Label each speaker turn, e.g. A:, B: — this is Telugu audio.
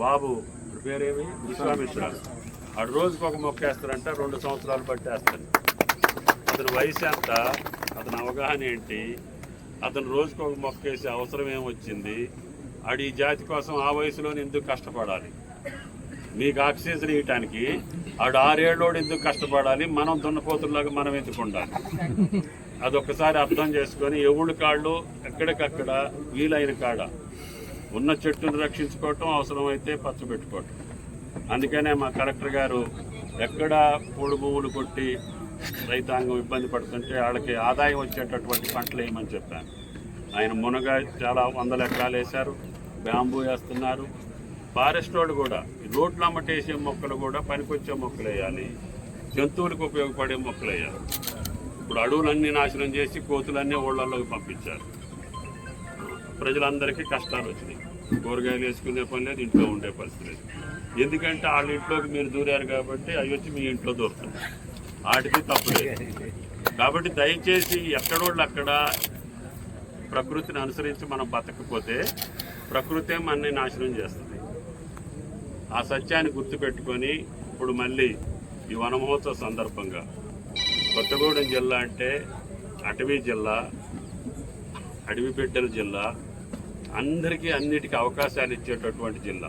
A: బాబు పేరేమి విశ్వామిత్ర ఆడు రోజుకి ఒక మొక్క వేస్తారంట, 2 సంవత్సరాలు పట్టేస్తాడు. అతని వయసు ఎంత, అతని అవగాహన ఏంటి, అతను రోజుకి ఒక మొక్క వేసే అవసరం ఏమొచ్చింది, ఆడు ఈ జాతి కోసం ఆ వయసులోనే ఎందుకు కష్టపడాలి, మీకు ఆక్సిజన్ ఇవ్వటానికి ఆడు 6 ఏళ్ళోడు ఎందుకు కష్టపడాలి, మనం దున్నపోతుల్లాగా మనం ఎందుకు ఉండాలి. అదొక్కసారి అర్థం చేసుకొని ఎవరి కాళ్ళు ఎక్కడికక్కడ వీలైన కాడ ఉన్న చెట్టును రక్షించుకోవటం, అవసరమైతే పచ్చబెట్టుకోవటం. అందుకనే మా కలెక్టర్ గారు ఎక్కడ పూడు భూములు కొట్టి రైతాంగం ఇబ్బంది పడుతుంటే వాళ్ళకి ఆదాయం వచ్చేటటువంటి పంటలు వేయమని చెప్పాను. ఆయన మునగ చాలా 100 ఎకరాలు వేశారు, బ్యాంబూ వేస్తున్నారు. ఫారెస్ట్ రోడ్డు కూడా రోడ్లు అమ్మటేసే మొక్కలు కూడా పనికొచ్చే మొక్కలు వేయాలి, జంతువులకు ఉపయోగపడే మొక్కలు వేయాలి. ఇప్పుడు అడవులన్నీ నాశనం చేసి కోతులన్నీ ఊళ్ళల్లోకి పంపించారు. ప్రజలందరికీ కష్టాలు వచ్చినాయి. కూరగాయలు వేసుకునే పని లేదు, ఇంట్లో ఉండే పరిస్థితి లేదు. ఎందుకంటే వాళ్ళ ఇంట్లోకి మీరు దూరారు కాబట్టి అవి వచ్చి మీ ఇంట్లో దూరుతుంది. వాటికి తప్పులేదు. కాబట్టి దయచేసి ఎక్కడోళ్ళు అక్కడ ప్రకృతిని అనుసరించి మనం బతకపోతే ప్రకృతే మనని నాశనం చేస్తుంది. ఆ సత్యాన్ని గుర్తుపెట్టుకొని ఇప్పుడు మళ్ళీ ఈ వన మహోత్సవ సందర్భంగా కొత్తగూడెం జిల్లా అంటే అటవీ జిల్లా, అడవి బిడ్డల జిల్లా, అందరికీ అన్నిటికీ అవకాశాలు ఇచ్చేటటువంటి జిల్లా.